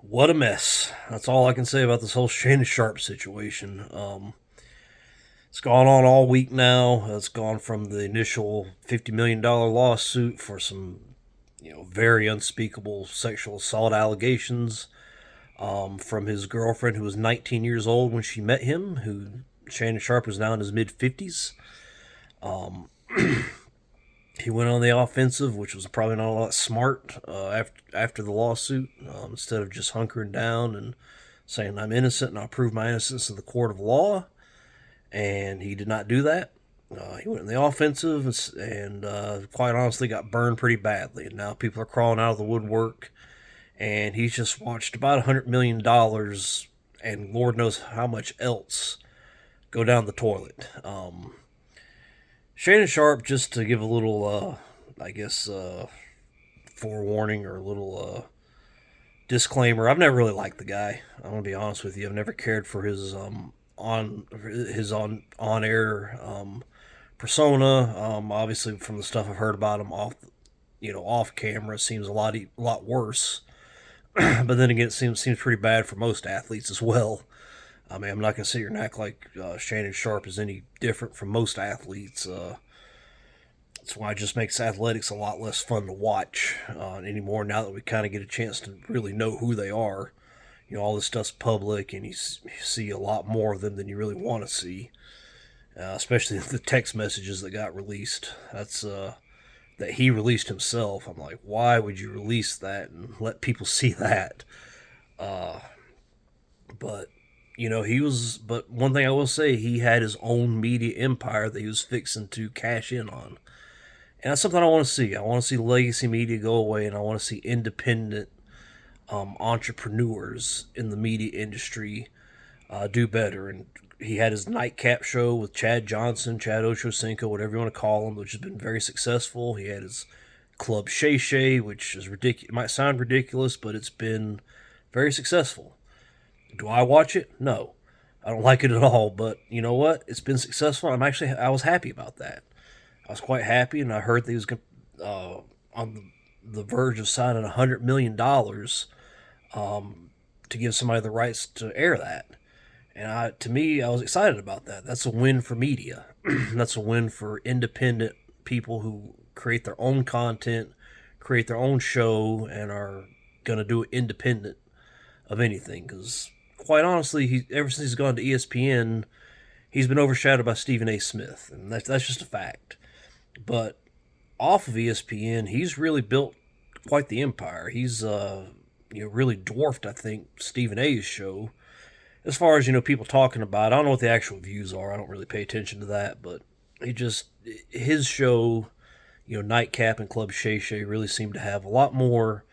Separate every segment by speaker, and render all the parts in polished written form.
Speaker 1: What a mess. That's all I can say about this whole Shannon Sharpe situation. It's gone on all week now. It's gone from the initial $50 million lawsuit for some, very unspeakable sexual assault allegations from his girlfriend who was 19 years old when she met him, who Shannon Sharpe was now in his mid 50s. He went on the offensive, which was probably not a lot smart after the lawsuit. Instead of just hunkering down and saying I'm innocent and I'll prove my innocence in the court of law, and he did not do that. He went in the offensive and quite honestly got burned pretty badly. And now people are crawling out of the woodwork, and he's just watched about $100 million and Lord knows how much else go down the toilet. Shannon Sharpe, just to give a little, forewarning or a little disclaimer. I've never really liked the guy. I'm gonna be honest with you. I've never cared for his on air persona. Obviously, from the stuff I've heard about him off camera, it seems a lot worse. But then again, it seems pretty bad for most athletes as well. I mean, I'm not gonna sit here and act like Shannon Sharpe is any different from most athletes. That's why it just makes athletics a lot less fun to watch anymore. Now that we kind of get a chance to really know who they are, all this stuff's public, and you see a lot more of them than you really want to see. Especially the text messages that got released. That he released himself. I'm like, why would you release that and let people see that? But he was. But one thing I will say, he had his own media empire that he was fixing to cash in on, and that's something I want to see. I want to see legacy media go away, and I want to see independent entrepreneurs in the media industry do better. And he had his nightcap show with Chad Johnson, Chad Ochocinco, whatever you want to call him, which has been very successful. He had his Club Shay Shay, which is ridiculous. It might sound ridiculous, but it's been very successful. Do I watch it? No, I don't like it at all. But you know what? It's been successful. I was happy about that. I was quite happy, and I heard that he was on the verge of signing $100 million to give somebody the rights to air that. And to me, I was excited about that. That's a win for media. That's a win for independent people who create their own content, create their own show, and are going to do it independent of anything. Because quite honestly, ever since he's gone to ESPN, he's been overshadowed by Stephen A. Smith, and that's just a fact. But off of ESPN, he's really built quite the empire. He's really dwarfed, I think, Stephen A.'s show as far as people talking about it. I don't know what the actual views are. I don't really pay attention to that, but his show, Nightcap and Club Shay Shay, really seem to have a lot more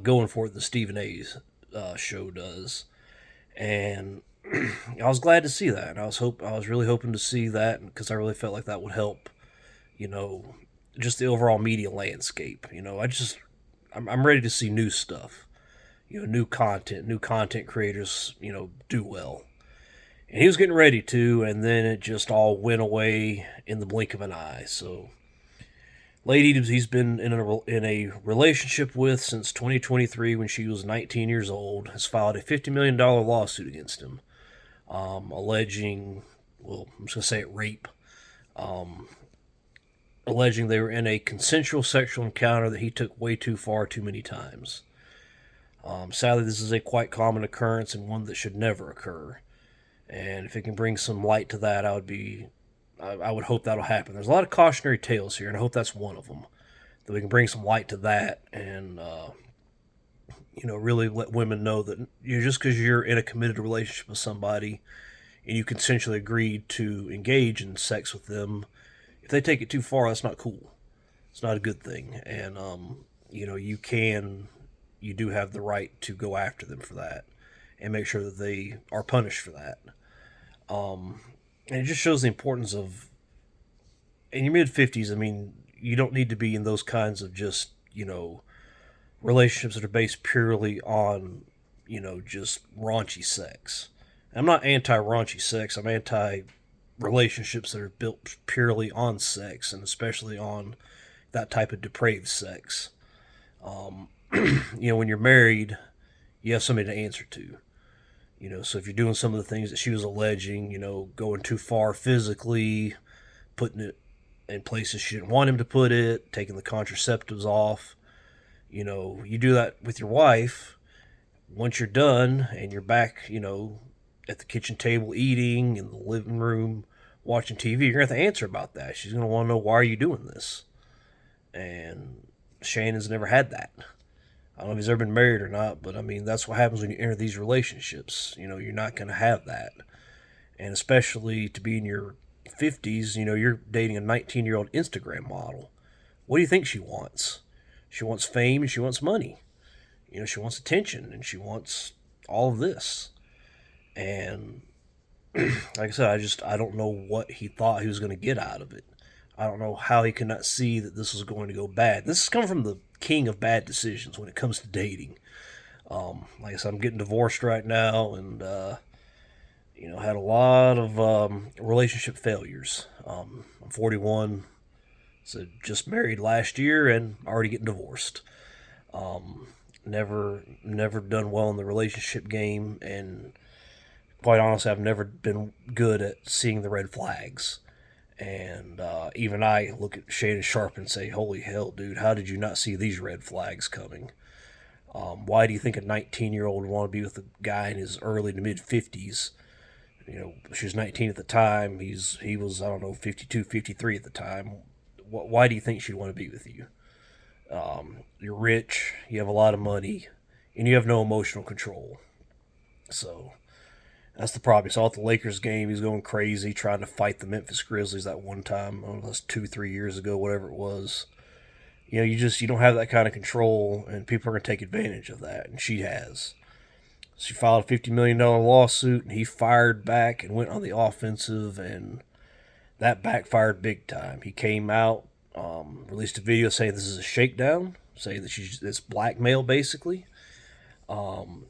Speaker 1: going for it than Stephen A's show does, and I was glad to see that. And I was really hoping to see that because I really felt like that would help, just the overall media landscape. I'm ready to see new stuff, new content creators, do well. And he was getting ready to, and then it just all went away in the blink of an eye. So, lady he's been in a relationship with since 2023 when she was 19 years old has filed a $50 million lawsuit against him, alleging, well, I'm just going to say it, rape, alleging they were in a consensual sexual encounter that he took way too far too many times. Sadly, this is a quite common occurrence and one that should never occur. And if it can bring some light to that, I would hope that'll happen. There's a lot of cautionary tales here, and I hope that's one of them. That we can bring some light to that, and really let women know that just because you're in a committed relationship with somebody, and you consensually agreed to engage in sex with them, if they take it too far, that's not cool. It's not a good thing, and you do have the right to go after them for that, and make sure that they are punished for that. And it just shows the importance of, in your mid 50s, I mean, you don't need to be in those kinds of just, relationships that are based purely on, just raunchy sex. And I'm not anti raunchy sex, I'm anti relationships that are built purely on sex, and especially on that type of depraved sex. When you're married, you have somebody to answer to. So if you're doing some of the things that she was alleging, going too far physically, putting it in places she didn't want him to put it, taking the contraceptives off, you do that with your wife. Once you're done and you're back, at the kitchen table eating, in the living room watching TV, you're going to have to answer about that. She's going to want to know, why are you doing this? And Shannon's never had that. I don't know if he's ever been married or not, but I mean, that's what happens when you enter these relationships. You're not going to have that. And especially to be in your 50s, you're dating a 19-year-old Instagram model. What do you think she wants? She wants fame and she wants money. She wants attention and she wants all of this. And like I said, I don't know what he thought he was going to get out of it. I don't know how he could not see that this was going to go bad. This is coming from the king of bad decisions when it comes to dating. Like I said, I'm getting divorced right now, and had a lot of relationship failures. I'm 41, so just married last year and already getting divorced. Never done well in the relationship game, and quite honestly, I've never been good at seeing the red flags. And even I look at Shannon Sharpe and say, holy hell, dude, how did you not see these red flags coming? Why do you think a 19-year-old would want to be with a guy in his early to mid-50s? She was 19 at the time. He was, I don't know, 52, 53 at the time. Why do you think she'd want to be with you? You're rich, you have a lot of money, and you have no emotional control. So that's the problem. You saw at the Lakers game, he's going crazy trying to fight the Memphis Grizzlies that one time. I don't know, that's 2-3 years ago, whatever it was. You don't have that kind of control, and people are going to take advantage of that, and she has. She filed a $50 million lawsuit, and he fired back and went on the offensive, and that backfired big time. He came out, released a video saying this is a shakedown, saying that it's blackmail, basically.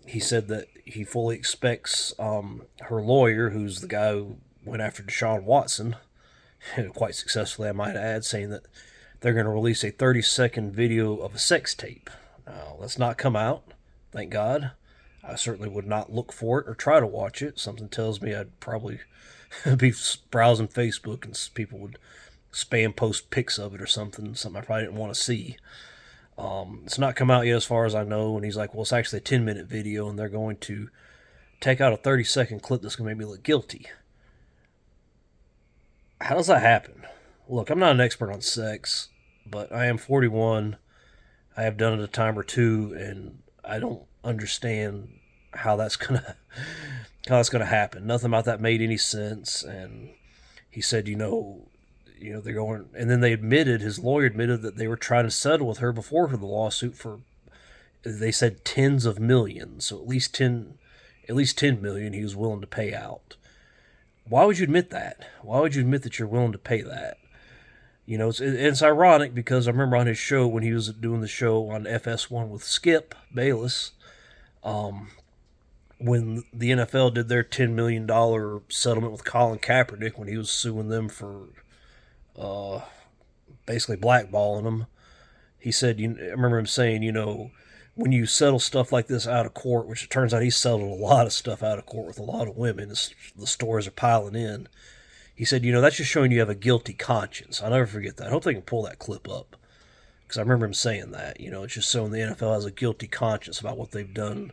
Speaker 1: He said that he fully expects her lawyer, who's the guy who went after Deshaun Watson, quite successfully, I might add, saying that they're going to release a 30-second video of a sex tape. Now, that's not come out, thank God. I certainly would not look for it or try to watch it. Something tells me I'd probably be browsing Facebook and people would spam post pics of it or something I probably didn't want to see. It's not come out yet as far as I know, and he's like, well, it's actually a 10-minute video, and they're going to take out a 30-second clip that's going to make me look guilty. How does that happen? Look, I'm not an expert on sex, but I am 41. I have done it a time or two, and I don't understand how that's gonna happen. Nothing about that made any sense. And he said, they're going, and then his lawyer admitted that they were trying to settle with her before the lawsuit for, they said, tens of millions. So at least 10 million he was willing to pay out. Why would you admit that? Why would you admit that you're willing to pay that? It's ironic because I remember on his show when he was doing the show on FS1 with Skip Bayless, when the NFL did their $10 million settlement with Colin Kaepernick when he was suing them for basically blackballing him. He said, I remember him saying, when you settle stuff like this out of court, which it turns out he settled a lot of stuff out of court with a lot of women, the stories are piling in. He said, that's just showing you have a guilty conscience. I'll never forget that. I hope they can pull that clip up, because I remember him saying that. It's just showing the NFL has a guilty conscience about what they've done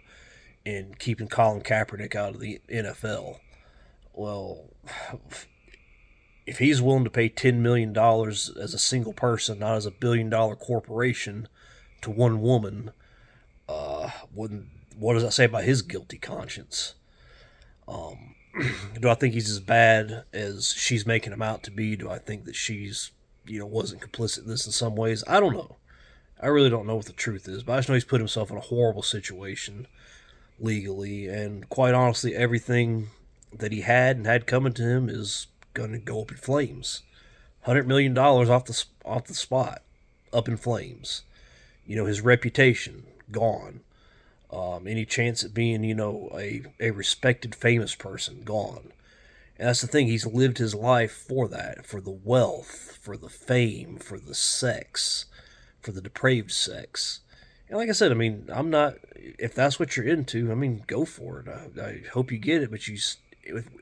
Speaker 1: in keeping Colin Kaepernick out of the NFL. Well, if he's willing to pay $10 million as a single person, not as a billion-dollar corporation, to one woman, what does that say about his guilty conscience? Do I think he's as bad as she's making him out to be? Do I think that she's, wasn't complicit in this in some ways? I don't know. I really don't know what the truth is, but I just know he's put himself in a horrible situation legally, and quite honestly, everything that he had coming to him is going to go up in flames. $100 million off the spot, up in flames. His reputation, gone. Any chance at being, a respected, famous person, gone. And that's the thing, he's lived his life for that, for the wealth, for the fame, for the sex, for the depraved sex. And like I said, I mean, I'm not. If that's what you're into, I mean, go for it. I hope you get it, but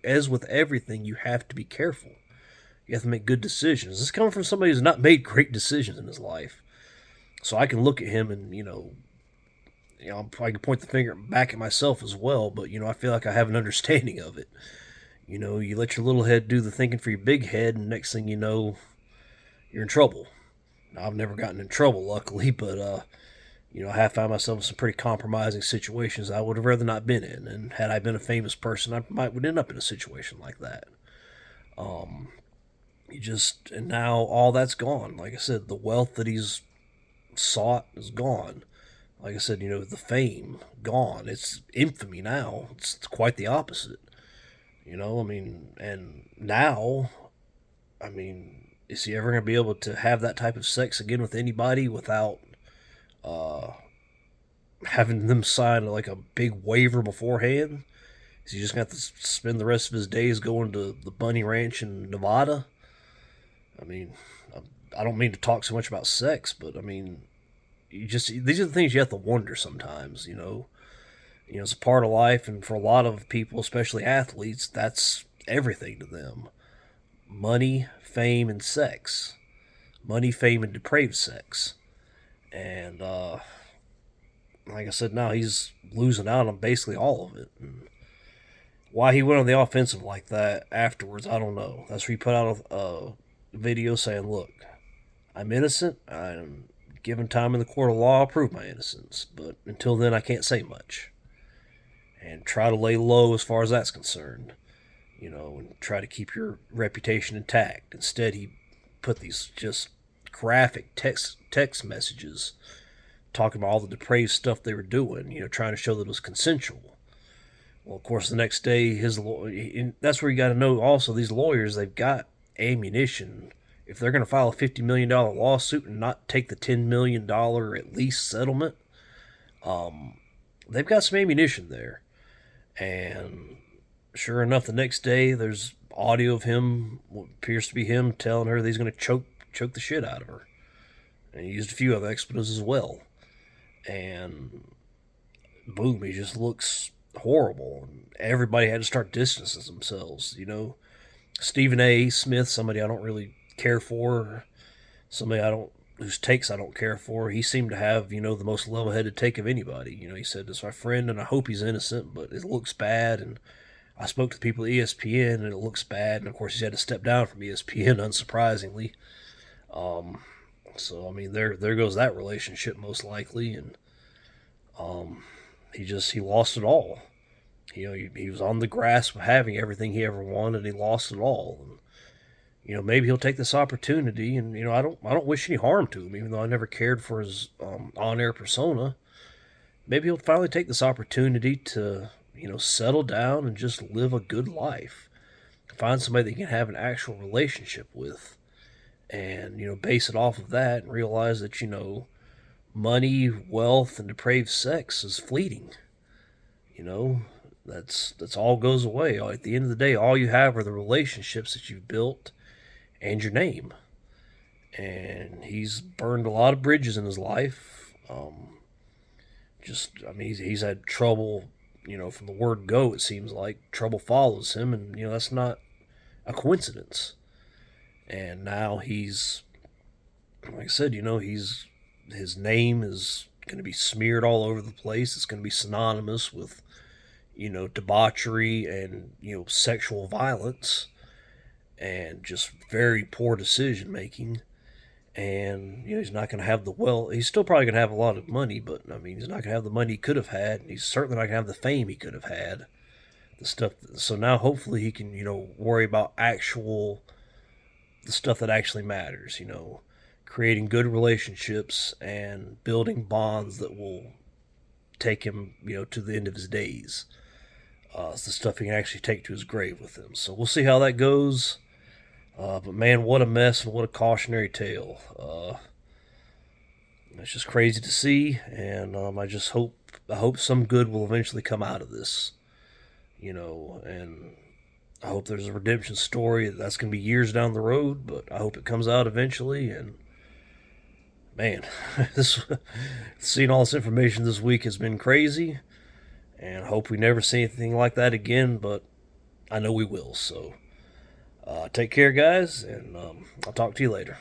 Speaker 1: as with everything, you have to be careful. You have to make good decisions. This is coming from somebody who's not made great decisions in his life, so I can look at him and I can point the finger back at myself as well. But I feel like I have an understanding of it. You let your little head do the thinking for your big head, and next thing you know, you're in trouble. Now, I've never gotten in trouble, luckily, but I have found myself in some pretty compromising situations I would have rather not been in. And had I been a famous person, I might would end up in a situation like that. And now all that's gone. Like I said, the wealth that he's sought is gone. Like I said, the fame gone. It's infamy now. It's quite the opposite. I mean, and now, I mean, is he ever going to be able to have that type of sex again with anybody without uh, having them sign like a big waiver beforehand? Is he just going to have to spend the rest of his days going to the Bunny Ranch in Nevada? I mean, I don't mean to talk so much about sex, but I mean, these are the things you have to wonder sometimes. It's a part of life, and for a lot of people, especially athletes, that's everything to them: money, fame, and sex. Money, fame, and depraved sex. And like I said, now he's losing out on basically all of it. And why he went on the offensive like that afterwards, I don't know. That's where he put out a video saying, "Look, I'm innocent. I'm given time in the court of law. I'll prove my innocence. But until then, I can't say much." And try to lay low as far as that's concerned, and try to keep your reputation intact. Instead, he put these just graphic text messages talking about all the depraved stuff they were doing, trying to show that it was consensual. Well, of course, the next day, that's where you got to know also these lawyers, they've got ammunition. If they're going to file a $50 million lawsuit and not take the $10 million at least settlement, they've got some ammunition there. And sure enough, the next day, there's audio of him, what appears to be him, telling her that he's going to choke the shit out of her. And he used a few other expletives as well. And boom, he just looks horrible. And everybody had to start distancing themselves. Stephen A. Smith, somebody I don't really care for, somebody whose takes I don't care for. He seemed to have, the most level-headed take of anybody. He said, "It's my friend, and I hope he's innocent, but it looks bad." And I spoke to the people at ESPN, and it looks bad. And of course, he's had to step down from ESPN, unsurprisingly. So I mean, there goes that relationship most likely, and he lost it all. He was on the grasp of having everything he ever wanted, and he lost it all. And, maybe he'll take this opportunity, and I don't wish any harm to him, even though I never cared for his on-air persona. Maybe he'll finally take this opportunity to settle down and just live a good life, find somebody that he can have an actual relationship with, and base it off of that, and realize that money, wealth, and depraved sex is fleeting. That's all goes away. At the end of the day, all you have are the relationships that you've built and your name. And he's burned a lot of bridges in his life. He's had trouble. From the word go, it seems like trouble follows him, and that's not a coincidence. And now he's, like I said, his name is going to be smeared all over the place. It's going to be synonymous with debauchery and sexual violence and just very poor decision making. And he's not going to have the he's still probably going to have a lot of money, but I mean, he's not going to have the money he could have had, and he's certainly not going to have the fame he could have had. The stuff. So now, hopefully, he can worry about the stuff that actually matters. Creating good relationships and building bonds that will take him to the end of his days. It's the stuff he can actually take to his grave with him. So we'll see how that goes. But man, what a mess and what a cautionary tale. It's just crazy to see, and I hope some good will eventually come out of this. And I hope there's a redemption story. That's going to be years down the road, but I hope it comes out eventually. And man, this seeing all this information this week has been crazy, and I hope we never see anything like that again. But I know we will. So take care, guys, and I'll talk to you later.